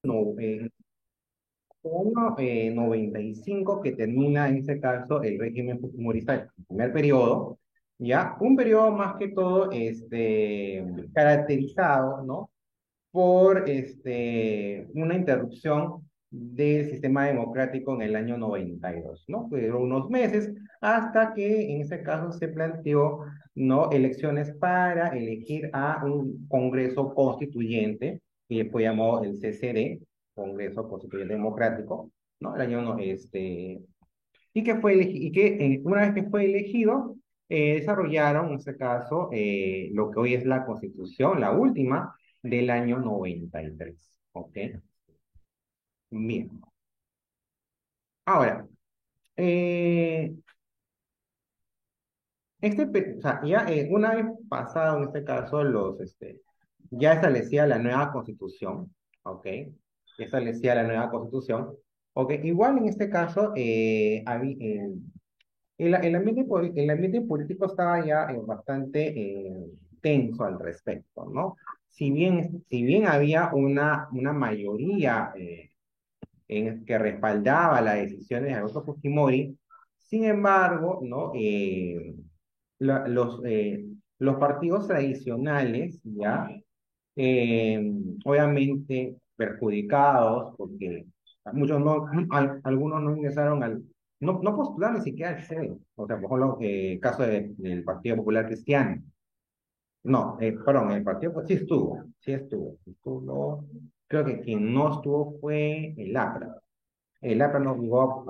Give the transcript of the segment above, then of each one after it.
no, 95 que termina en este caso el régimen fujimorista, el primer periodo, ¿ya? Un periodo más que todo caracterizado, ¿no? Por una interrupción del sistema democrático en el año 92, ¿no? Fueron unos meses hasta que en ese caso se planteó, ¿no? Elecciones para elegir a un Congreso Constituyente, que fue llamado el CCD, Congreso Constituyente Democrático, ¿no? El año, y que una vez que fue elegido, desarrollaron, en este caso, lo que hoy es la Constitución, la última, del año 93. ¿Ok? Bien. Ahora, eh, o sea, ya una vez pasado, en este caso, ya establecía la nueva Constitución, ¿ok? Ya establecía la nueva Constitución, ¿ok? Igual en este caso, el ambiente político estaba ya bastante tenso al respecto, ¿no? Si bien había una mayoría que respaldaba las decisiones de Alberto Fujimori, sin embargo, ¿no? La- los, eh, los partidos tradicionales, ¿ya? Obviamente perjudicados, porque muchos no, algunos no ingresaron no postularon ni siquiera al CEDE. O sea, por ejemplo, el caso del Partido Popular Cristiano. No, perdón, el partido pues, sí estuvo. Creo que quien no estuvo fue el APRA. El APRA no llegó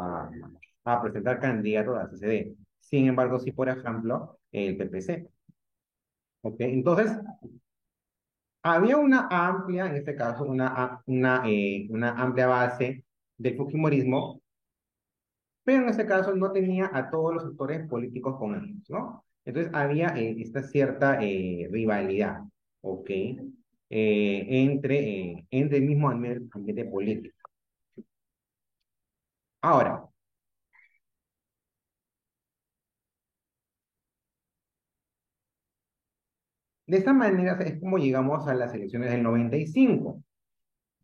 a presentar candidatos a la CCD. Sin embargo, sí, por ejemplo, el PPC. ¿Ok? Entonces, había una amplia, en este caso, una amplia base del Fujimorismo, pero en este caso no tenía a todos los sectores políticos con ellos, ¿no? Entonces había esta cierta rivalidad, ¿ok? Entre el mismo ambiente político. Ahora, de esta manera es como llegamos a las elecciones del 95,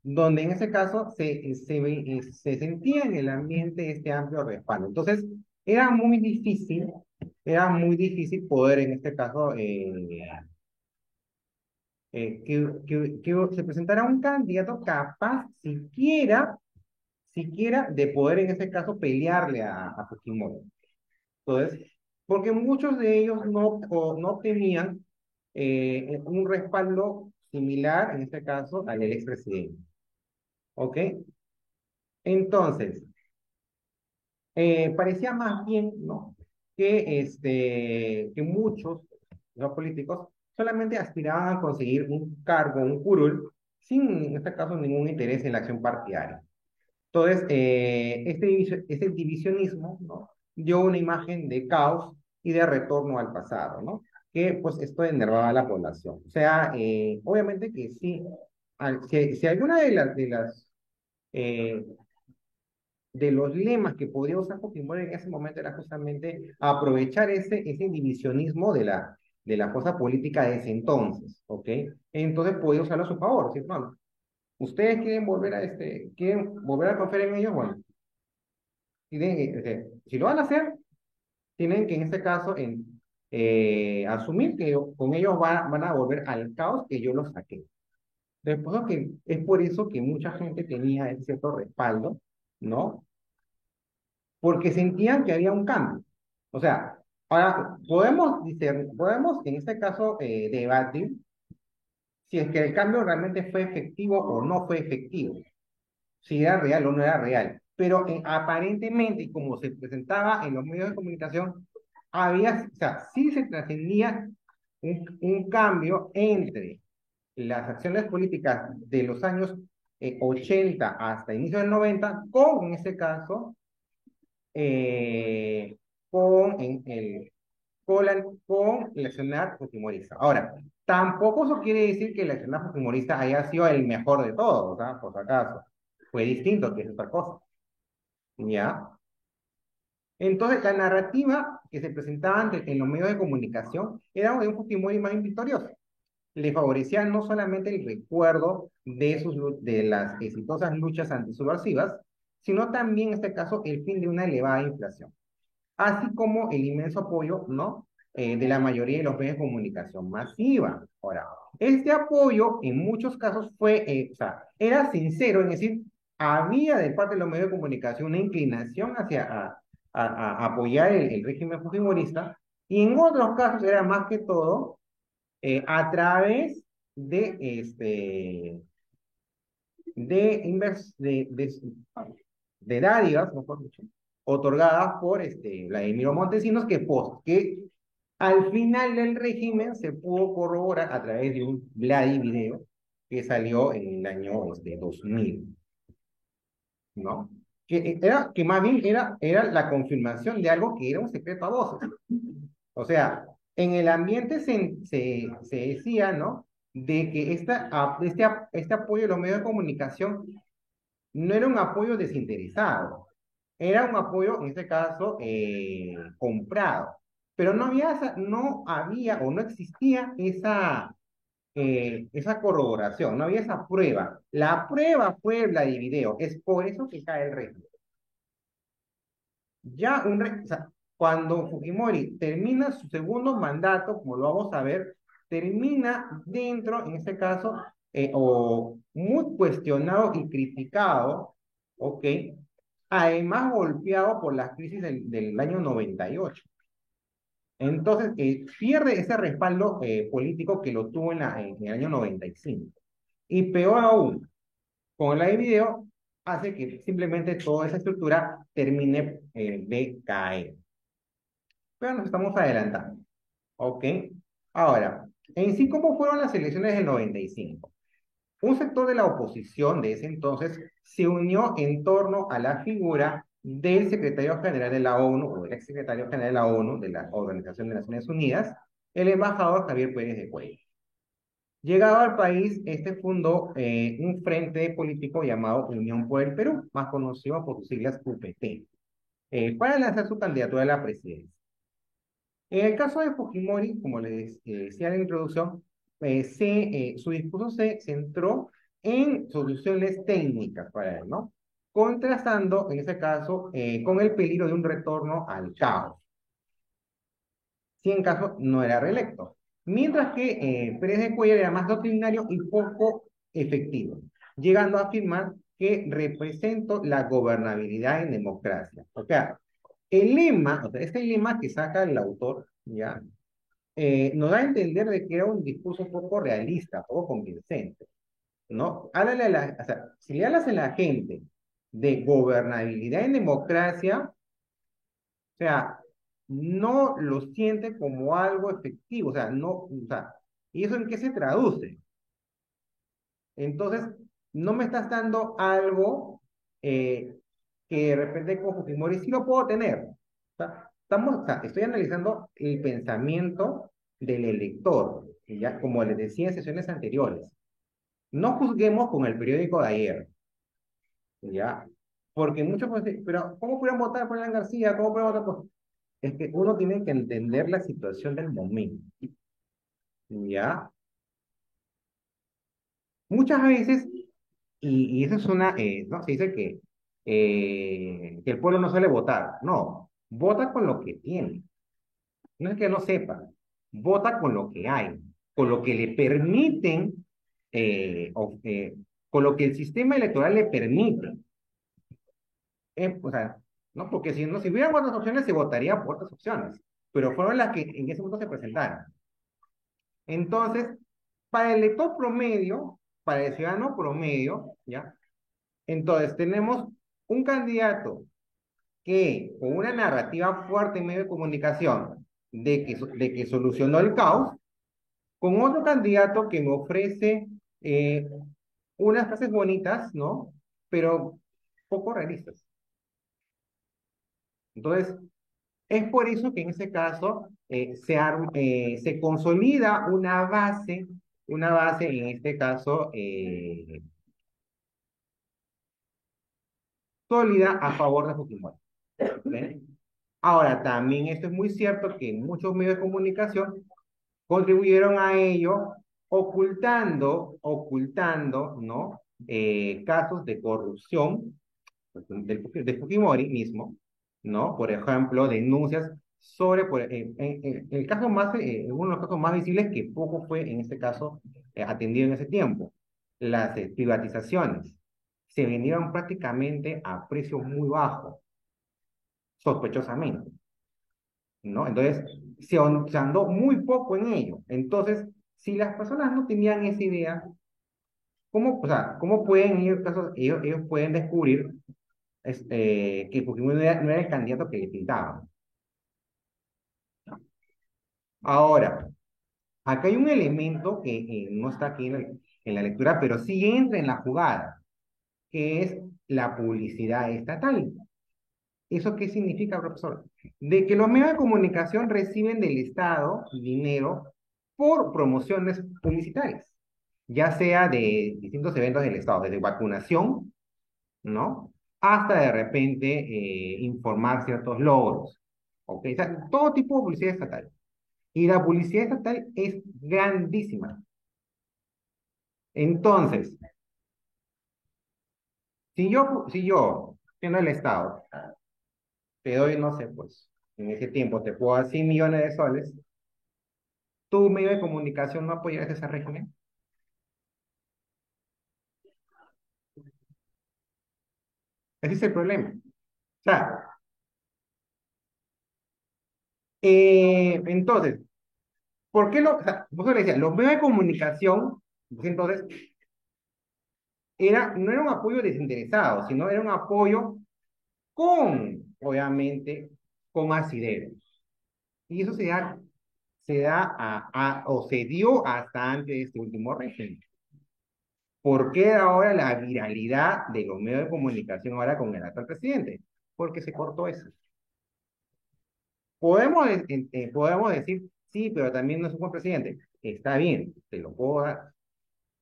donde en ese caso se sentía en el ambiente este amplio respaldo. Entonces, era muy difícil, era muy difícil poder en este caso que se presentara un candidato capaz siquiera de poder en este caso pelearle a Fujimori. Entonces, porque muchos de ellos no tenían un respaldo similar, en este caso, al del expresidente. ¿Ok? Entonces, parecía más bien, ¿no? Que muchos los políticos solamente aspiraban a conseguir un cargo, un curul, sin, en este caso, ningún interés en la acción partidaria. Entonces, este divisionismo, ¿no? Dio una imagen de caos y de retorno al pasado, ¿no? Que pues esto enervaba a la población. O sea, obviamente que sí, si alguna eh, de los lemas que podía usar Fujimori en ese momento era justamente aprovechar ese divisionismo de la fuerza política de ese entonces, ¿ok? Entonces podía usarlo a su favor, ¿sí? No, ustedes quieren volver a confiar en ellos, bueno, si lo van a hacer, tienen que en este caso asumir que con ellos van a volver al caos que yo los saqué. Después que es por eso que mucha gente tenía ese cierto respaldo, ¿no? Porque sentían que había un cambio. O sea, ahora podemos en este caso debatir si es que el cambio realmente fue efectivo o no fue efectivo, si era real o no era real. Pero aparentemente, y como se presentaba en los medios de comunicación, o sea, sí se trascendía un cambio entre las acciones políticas de los años 80 hasta inicio del 90, con, en este caso, eh, con, en el, con el accionar fujimorista. Ahora, tampoco eso quiere decir que el accionar fujimorista haya sido el mejor de todos, ¿ah? Por si acaso. Fue distinto, que es otra cosa. ¿Ya? Entonces, la narrativa que se presentaba en los medios de comunicación era de un Fujimori más victorioso. le favorecía no solamente el recuerdo de las exitosas luchas antisubversivas, sino también, en este caso, el fin de una elevada inflación, así como el inmenso apoyo, ¿no? De la mayoría de los medios de comunicación masiva. Ahora, este apoyo en muchos casos fue, o sea, era sincero, es decir, había de parte de los medios de comunicación una inclinación hacia a apoyar el régimen fujimorista, y en otros casos era más que todo a través de, de dádivas, mejor dicho, otorgadas por Vladimiro Montesinos, que al final del régimen se pudo corroborar a través de un Vladi video que salió en el año 2000, ¿no? Que más bien era la confirmación de algo que era un secreto a voces. O sea, en el ambiente se decía, ¿no? De que este apoyo de los medios de comunicación no era un apoyo desinteresado, era un apoyo, en este caso, comprado. Pero no había o no existía esa corroboración, no había esa prueba. La prueba fue el Vladivideo, es por eso que cae el régimen. O sea, cuando Fujimori termina su segundo mandato, como lo vamos a ver, termina dentro, en este caso, o muy cuestionado y criticado, ¿ok? Además golpeado por las crisis del año 98. Entonces, pierde ese respaldo político que lo tuvo en el año 95. Y peor aún, con la de video, hace que simplemente toda esa estructura termine de caer. Pero nos estamos adelantando. ¿Ok? Ahora, en sí, ¿cómo fueron las elecciones del 95? Un sector de la oposición de ese entonces se unió en torno a la figura del secretario general de la ONU, o del ex secretario general de la ONU, de la Organización de Naciones Unidas, el embajador Javier Pérez de Cuellar. Llegado al país, este fundó un frente político llamado Unión por el Perú, más conocido por sus siglas UPT, para lanzar su candidatura a la presidencia. En el caso de Fujimori, como les decía en la introducción, su discurso se centró en soluciones técnicas para él, ¿no? Contrastando, en ese caso, con el peligro de un retorno al caos, si en caso no era reelecto. Mientras que Pérez de Cuellar era más doctrinario y poco efectivo, llegando a afirmar que representó la gobernabilidad en democracia. O sea, o sea, este lema que saca el autor, ¿ya? Nos da a entender de que era un discurso poco realista, poco convincente, ¿no? O sea, si le hablas a la gente de gobernabilidad en democracia, o sea, no lo siente como algo efectivo, o sea, no, o sea, ¿y eso en qué se traduce? Entonces, no me estás dando algo eh, que de repente con Fujimori sí lo puedo tener. O sea, estoy analizando el pensamiento del elector, y ya como les decía en sesiones anteriores. No juzguemos con el periódico de ayer, ¿ya? Porque muchos pueden decir, pero ¿cómo pudieron votar por Alan García? ¿Cómo pudieron votar por...? Es que uno tiene que entender la situación del momento, ¿ya? Muchas veces, y eso es ¿no? Se dice que el pueblo no suele votar. No, vota con lo que tiene. No es que no sepa, vota con lo que hay, con lo que le permiten, con lo que el sistema electoral le permite. O sea, ¿no? Porque si no, si hubiera otras opciones, se votaría por otras opciones, pero fueron las que en ese momento se presentaron. Entonces, para el lector promedio, para el ciudadano promedio, ¿ya? Entonces, tenemos un candidato que, con una narrativa fuerte en medio de comunicación, de que solucionó el caos, con otro candidato que me ofrece eh, unas frases bonitas, ¿no? Pero poco realistas. Entonces, es por eso que en ese caso se consolida una base en este caso sólida a favor de Fujimori. ¿Ok? Ahora, también esto es muy cierto que muchos medios de comunicación contribuyeron a ello ocultando, ¿no? Casos de corrupción de Fujimori mismo, ¿no? Por ejemplo, denuncias sobre, el caso más, uno de los casos más visibles que poco fue, en este caso, atendido en ese tiempo, las privatizaciones. Se vendieron prácticamente a precio muy bajo, sospechosamente, ¿no? Entonces, se andó muy poco en ello. Entonces, si las personas no tenían esa idea, ¿cómo, o sea, cómo pueden ellos pueden descubrir que Fujimori no era el candidato que le pintaban? Ahora, acá hay un elemento que no está aquí en la lectura, pero sí entra en la jugada, que es la publicidad estatal. ¿Eso qué significa, profesor? De que los medios de comunicación reciben del Estado dinero por promociones publicitarias, ya sea de distintos eventos del Estado, desde vacunación, ¿no? Hasta de repente informar ciertos logros, ¿ok? O sea, todo tipo de publicidad estatal. Y la publicidad estatal es grandísima. Entonces, si yo, siendo el Estado, te doy, no sé, pues, en ese tiempo te puedo dar 100 millones de soles, tu medio de comunicación no apoyarás ese régimen. Ese es el problema. O sea, entonces, ¿por qué o sea, vos le decías, los medios de comunicación, pues, entonces, no era un apoyo desinteresado, sino era un apoyo obviamente, con asidero. Y eso o se dio hasta antes de este último régimen. ¿Por qué ahora la viralidad de los medios de comunicación ahora con el actual presidente? Porque se cortó eso. Podemos decir, sí, pero también no es un buen presidente. Está bien, te lo puedo dar,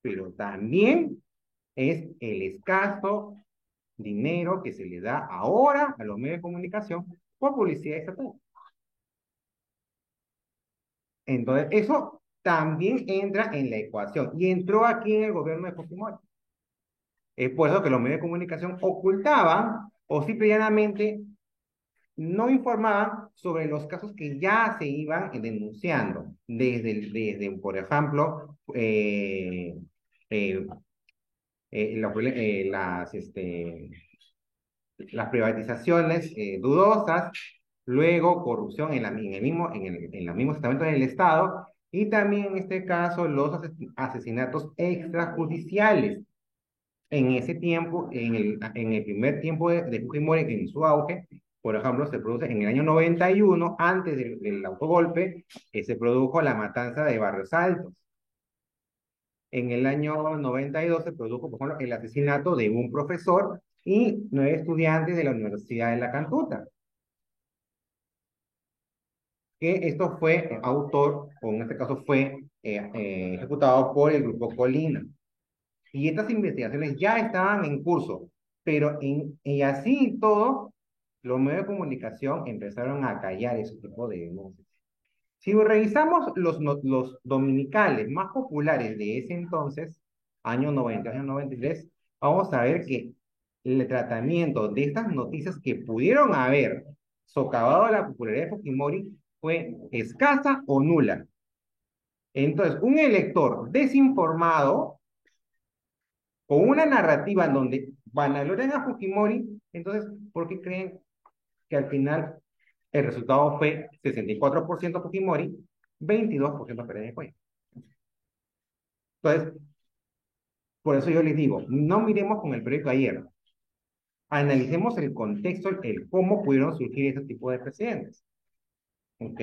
pero también es el escaso dinero que se le da ahora a los medios de comunicación por publicidad estatal. Entonces, eso también entra en la ecuación y entró aquí en el gobierno de Fujimori. Es por eso que los medios de comunicación ocultaban o simplemente no informaban sobre los casos que ya se iban denunciando, por ejemplo, eh, las privatizaciones dudosas, luego corrupción en los mismos estamentos del Estado y también en este caso los asesinatos extrajudiciales. En ese tiempo, en el primer tiempo de Fujimori, en su auge, por ejemplo, se produce en el año 91 antes del autogolpe, se produjo la matanza de Barrios Altos. En el año 92 se produjo, por ejemplo, el asesinato de un profesor y 9 estudiantes de la Universidad de La Cantuta, que esto fue o en este caso fue ejecutado por el Grupo Colina. Y estas investigaciones ya estaban en curso, pero y así y todo, los medios de comunicación empezaron a callar ese tipo de denuncias. Si revisamos los dominicales más populares de ese entonces, año 90, año 93, vamos a ver que el tratamiento de estas noticias que pudieron haber socavado la popularidad de Fujimori fue escasa o nula. Entonces, un elector desinformado con una narrativa en donde vanaglorian a Fujimori, entonces, ¿por qué creen que al final el resultado fue 64% Fujimori, 22% Pérez de Cuellar? Entonces, por eso yo les digo, no miremos con el periódico ayer, analicemos el contexto, el cómo pudieron surgir ese tipo de presidentes. ¿Ok?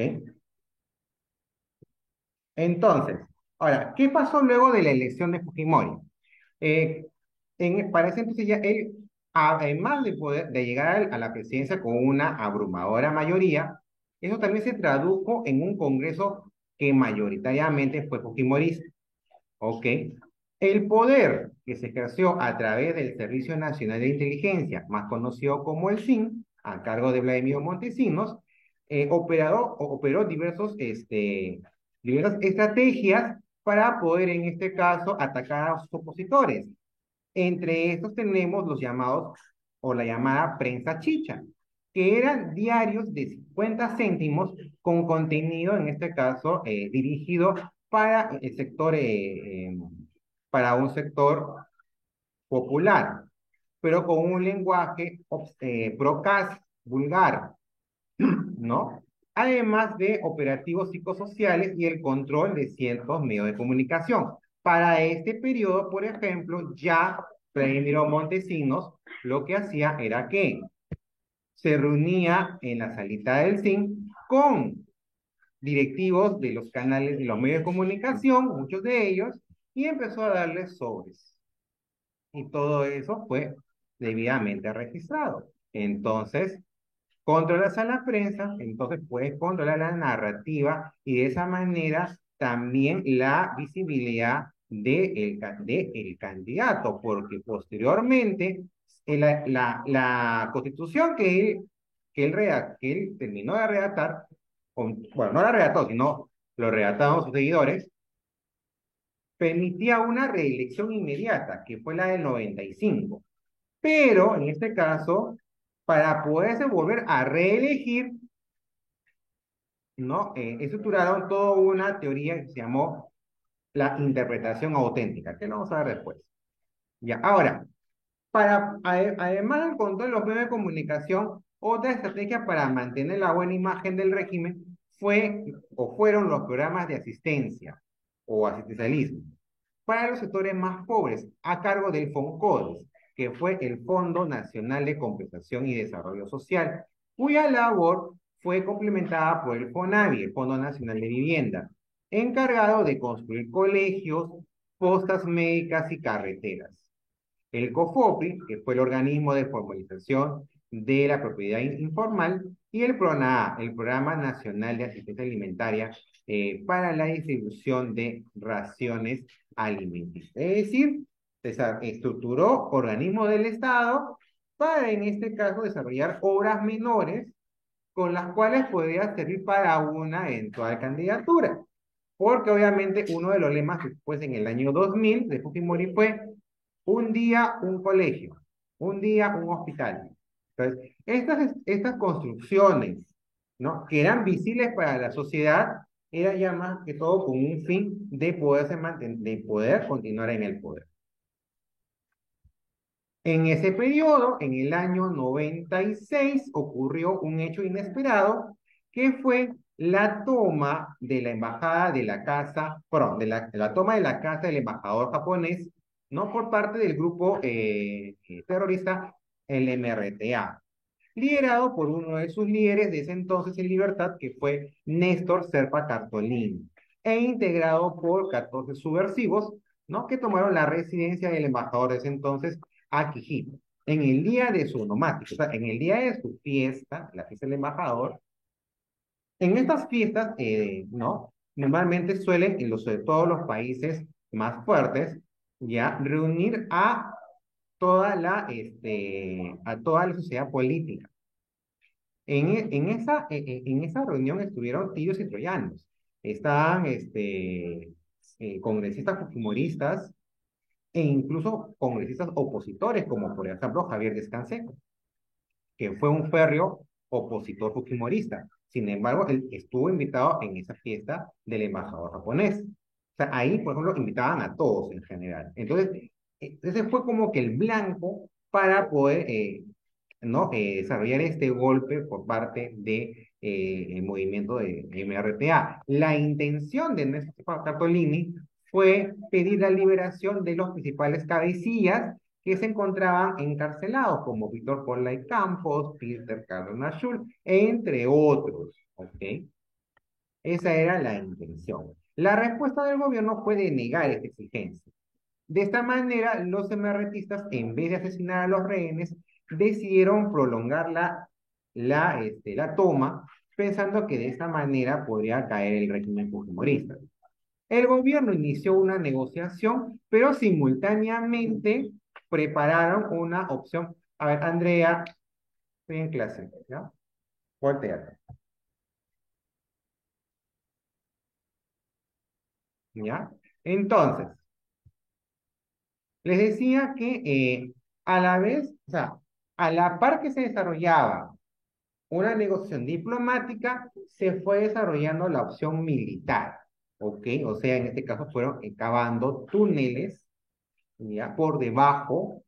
Entonces, ahora, ¿qué pasó luego de la elección de Fujimori? Eh, para ese entonces ya él, además de llegar a la presidencia con una abrumadora mayoría, eso también se tradujo en un Congreso que mayoritariamente fue fujimorista. ¿Ok? El poder que se ejerció a través del Servicio Nacional de Inteligencia, más conocido como el SIN, a cargo de Vladimiro Montesinos, operó diversas estrategias para poder en este caso atacar a sus opositores. Entre estos tenemos los llamados o la llamada prensa chicha, que eran diarios de 50 céntimos con contenido, en este caso, dirigido para el sector, para un sector popular, pero con un lenguaje procaz, vulgar, ¿no? Además de operativos psicosociales y el control de ciertos medios de comunicación. Para este periodo, por ejemplo, ya Ramiro Montesinos lo que hacía era que se reunía en la salita del zinc con directivos de los canales, de los medios de comunicación, muchos de ellos, y empezó a darles sobres. Y todo eso fue debidamente registrado. Entonces, controlas a la prensa, entonces puedes controlar la narrativa y de esa manera también la visibilidad de el candidato, porque posteriormente la constitución que él terminó de redactar, bueno, no la redactó, sino lo redactaron sus seguidores, permitía una reelección inmediata, que fue la del 95. Pero en este caso, para poderse volver a reelegir, ¿no? Estructuraron toda una teoría que se llamó la interpretación auténtica, que lo vamos a ver después. Ya, ahora, además del control de los medios de comunicación, otra estrategia para mantener la buena imagen del régimen fue o fueron los programas de asistencia o asistencialismo para los sectores más pobres, a cargo del FONCODES, que fue el Fondo Nacional de Compensación y Desarrollo Social, cuya labor fue complementada por el FONAVI, el Fondo Nacional de Vivienda, encargado de construir colegios, postas médicas y carreteras. El COFOPRI, que fue el organismo de formalización de la propiedad informal, y el PRONAA, el Programa Nacional de Asistencia Alimentaria para la distribución de raciones alimenticias. Es decir, se estructuró organismos del Estado para, en este caso, desarrollar obras menores con las cuales podría servir para una eventual candidatura. Porque obviamente uno de los lemas después en el año 2000 de Fujimori fue un día un colegio, un día un hospital. Entonces, estas construcciones, ¿no? Que eran visibles para la sociedad, era ya más que todo con un fin de poderse mantener, de poder continuar en el poder. En ese periodo, en el año 96, ocurrió un hecho inesperado que fue la toma de la embajada de la casa, perdón, de la toma de la casa del embajador japonés, no por parte del grupo terrorista, el MRTA, liderado por uno de sus líderes de ese entonces en libertad, que fue Néstor Serpa Cartolini, e integrado por 14 subversivos, ¿no? Que tomaron la residencia del embajador de ese entonces, Akihito. En el día de su onomástico, o sea, en el día de su fiesta, la fiesta del embajador, en estas fiestas, ¿no? Normalmente suelen, sobre todos los países más fuertes, ya reunir a toda la sociedad política. En esa reunión estuvieron tiros y troyanos. Estaban congresistas fujimoristas e incluso congresistas opositores, como por ejemplo Javier Descanseco, que fue un férreo opositor fujimorista. Sin embargo, él estuvo invitado en esa fiesta del embajador japonés. O sea, ahí, por ejemplo, invitaban a todos en general. Entonces, ese fue como que el blanco para poder ¿no? Desarrollar este golpe por parte de, el movimiento de MRTA. La intención de Néstor Bartolini fue pedir la liberación de los principales cabecillas que se encontraban encarcelados, como Víctor Forlay Campos, Peter Cardona Schulz, entre otros. ¿Ok? Esa era la intención. La respuesta del gobierno fue de negar esta exigencia. De esta manera, los emergentistas, en vez de asesinar a los rehenes, decidieron prolongar la toma, pensando que de esta manera podría caer el régimen fujimorista. El gobierno inició una negociación, pero simultáneamente prepararon una opción. A ver, Andrea, estoy en clase, ¿ya? Voltea, ¿ya? Entonces, les decía que a la vez, o sea, a la par que se desarrollaba una negociación diplomática, se fue desarrollando la opción militar, ¿ok? O sea, en este caso fueron cavando túneles, ¿ya? Por debajo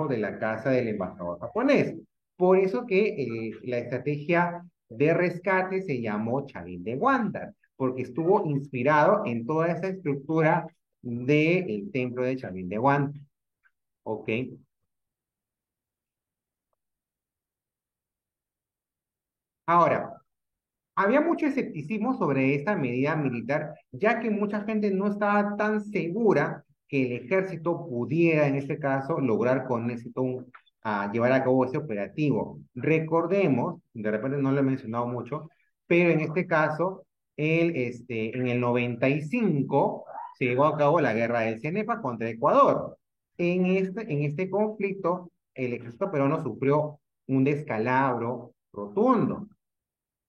de la casa del embajador japonés. Por eso que la estrategia de rescate se llamó Chavín de Guantar, porque estuvo inspirado en toda esa estructura del templo de Chavín de Guantar, ¿ok? Ahora, había mucho escepticismo sobre esta medida militar, ya que mucha gente no estaba tan segura que el ejército pudiera, en este caso, lograr con éxito llevar a cabo ese operativo. Recordemos, de repente no lo he mencionado mucho, pero en este caso, en el 95 se llevó a cabo la guerra del Cenepa contra Ecuador. En este conflicto, el ejército peruano sufrió un descalabro rotundo.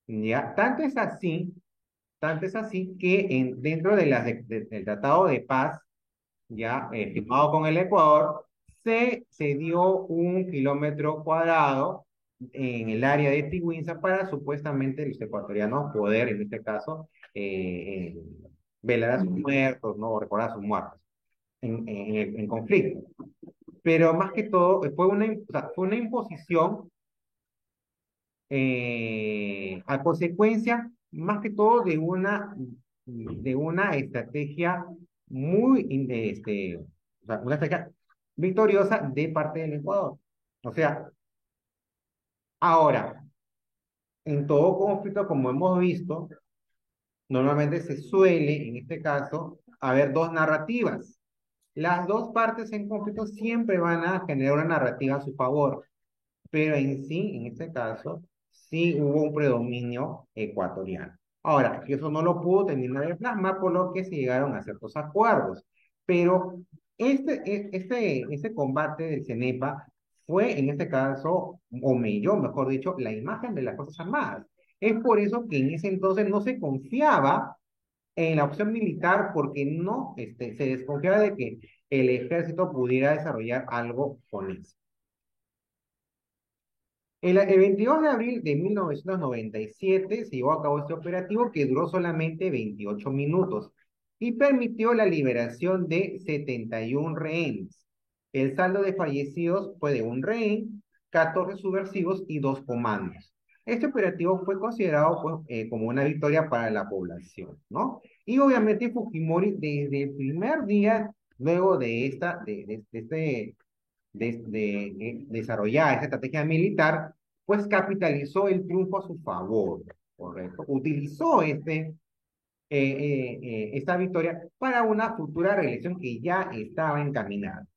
¿Ya? Tanto es así que dentro de del Tratado de Paz, ya firmado con el Ecuador, se dio 1 kilómetro cuadrado en el área de Tigüinza para supuestamente los ecuatorianos poder, en este caso, velar a sus muertos, ¿no? O recordar a sus muertos en conflicto. Pero más que todo, o sea, fue una imposición a consecuencia, más que todo, de una estrategia o sea, una estrategia victoriosa de parte del Ecuador. O sea, ahora, en todo conflicto, como hemos visto, normalmente se suele, en este caso, haber dos narrativas. Las dos partes en conflicto siempre van a generar una narrativa a su favor. Pero en sí, en este caso, sí hubo un predominio ecuatoriano. Ahora, que eso no lo pudo terminar de plasmar, por lo que se llegaron a ciertos acuerdos. Pero este combate del CENEPA fue, en este caso, o mejor dicho, la imagen de las Fuerzas Armadas. Es por eso que en ese entonces no se confiaba en la opción militar porque no, se desconfiaba de que el ejército pudiera desarrollar algo con eso. El 22 de abril de 1997 se llevó a cabo este operativo que duró solamente 28 minutos y permitió la liberación de 71 rehenes. El saldo de fallecidos fue de un rehén, 14 subversivos y 2 comandos. Este operativo fue considerado pues, como una victoria para la población, ¿no? Y obviamente Fujimori desde el primer día, luego de desarrollar esa estrategia militar, pues capitalizó el triunfo a su favor, ¿correcto? Utilizó esta victoria para una futura reelección que ya estaba encaminada.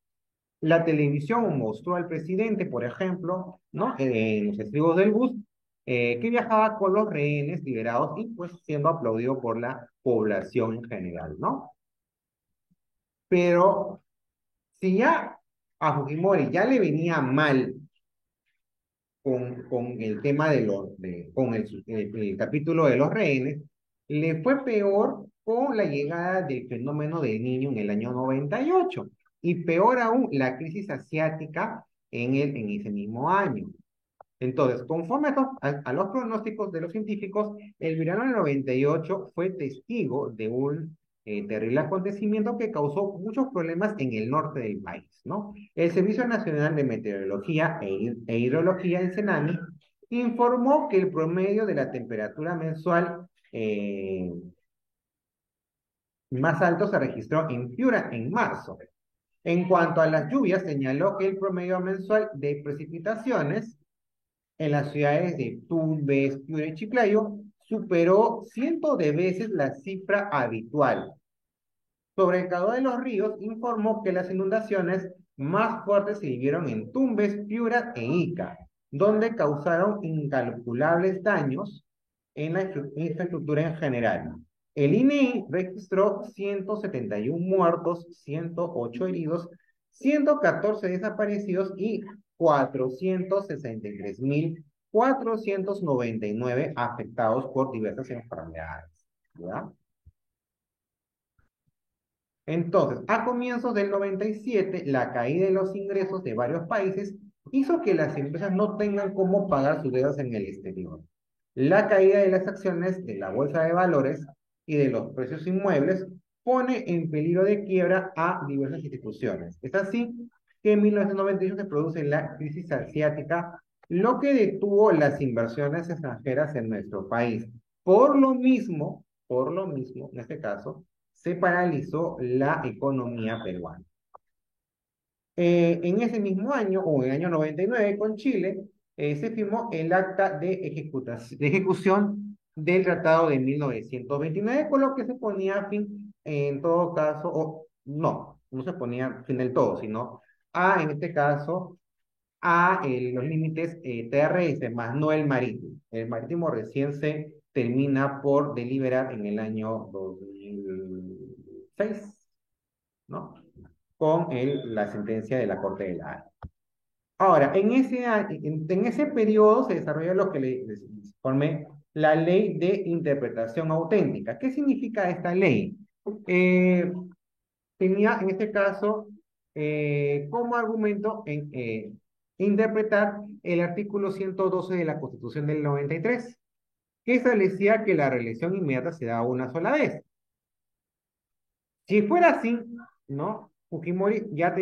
La televisión mostró al presidente, por ejemplo, ¿no? En los estribos del bus, que viajaba con los rehenes liberados y pues siendo aplaudido por la población en general, ¿no? Pero si ya a Fujimori ya le venía mal con el tema con el capítulo de los rehenes, le fue peor con la llegada del fenómeno del niño en el año 98 y peor aún la crisis asiática en ese mismo año. Entonces, conforme a los pronósticos de los científicos, el verano del 98 fue testigo de un terrible acontecimiento que causó muchos problemas en el norte del país, ¿no? El Servicio Nacional de Meteorología e Hidrología, el CENAMI, informó que el promedio de la temperatura mensual más alto se registró en Piura en marzo. En cuanto a las lluvias, señaló que el promedio mensual de precipitaciones en las ciudades de Tumbes, Piura y Chiclayo superó cientos de veces la cifra habitual. Sobre el caudal de los ríos, informó que las inundaciones más fuertes se vivieron en Tumbes, Piura e Ica, donde causaron incalculables daños en la infraestructura en general. El INEI registró 171 muertos, 108 heridos, 114 desaparecidos y 463.499 afectados por diversas enfermedades. ¿Ya? Entonces, a comienzos del 97, la caída de los ingresos de varios países hizo que las empresas no tengan cómo pagar sus deudas en el exterior. La caída de las acciones de la bolsa de valores y de los precios inmuebles pone en peligro de quiebra a diversas instituciones. Es así que en 1998 se produce la crisis asiática, lo que detuvo las inversiones extranjeras en nuestro país. Por lo mismo, en este caso, se paralizó la economía peruana. En ese mismo año, o en el año 99, con Chile, se firmó el acta de ejecución del Tratado de 1929, con lo que se ponía fin, en todo caso, o no se ponía fin del todo, sino en este caso, los límites terrestres, más no el marítimo. El marítimo recién se termina por deliberar en el año 2006, ¿no? Con la sentencia de la Corte de la Haya. Ahora, en ese periodo se desarrolló lo que les informé, la ley de interpretación auténtica. ¿Qué significa esta ley? Eh, Tenía en este caso como argumento interpretar el artículo 112 de la Constitución del 93, que establecía que la reelección inmediata se da una sola vez. Si fuera así, ¿no? Fujimori ya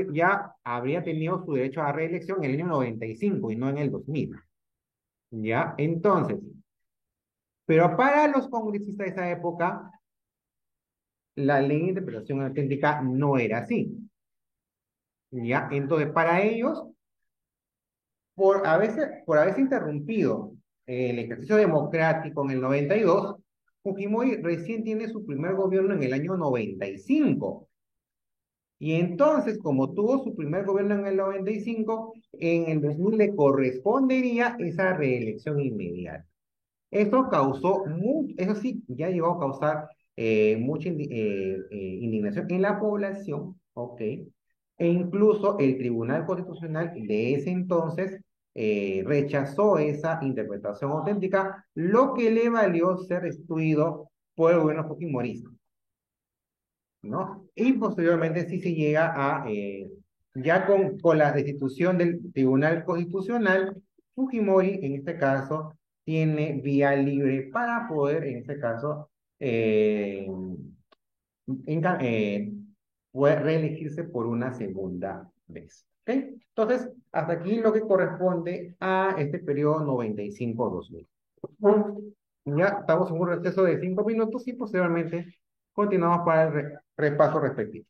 habría tenido su derecho a reelección en el año 95 y no en el 2000. ¿Ya? Entonces, pero para los congresistas de esa época, la ley de interpretación auténtica no era así. ¿Ya? Entonces, para ellos, por haberse interrumpido el ejercicio democrático en el 92, Fujimori recién tiene su primer gobierno en el año 95. Y entonces, como tuvo su primer gobierno en el 95, en el 2000 le correspondería esa reelección inmediata. Esto causó, eso sí, ya llegó a causar mucha indignación en la población, ¿ok? E incluso el Tribunal Constitucional de ese entonces rechazó esa interpretación auténtica, lo que le valió ser destruido por el gobierno fujimorista, ¿no? Y posteriormente sí se llega ya con la destitución del Tribunal Constitucional, Fujimori en este caso tiene vía libre para poder, en este caso, eh, enca- eh, poder reelegirse por una segunda vez. ¿Ok? Entonces, hasta aquí lo que corresponde a este periodo 95-2000. Ya estamos en un receso de 5 minutos y posteriormente continuamos para el repaso respectivo.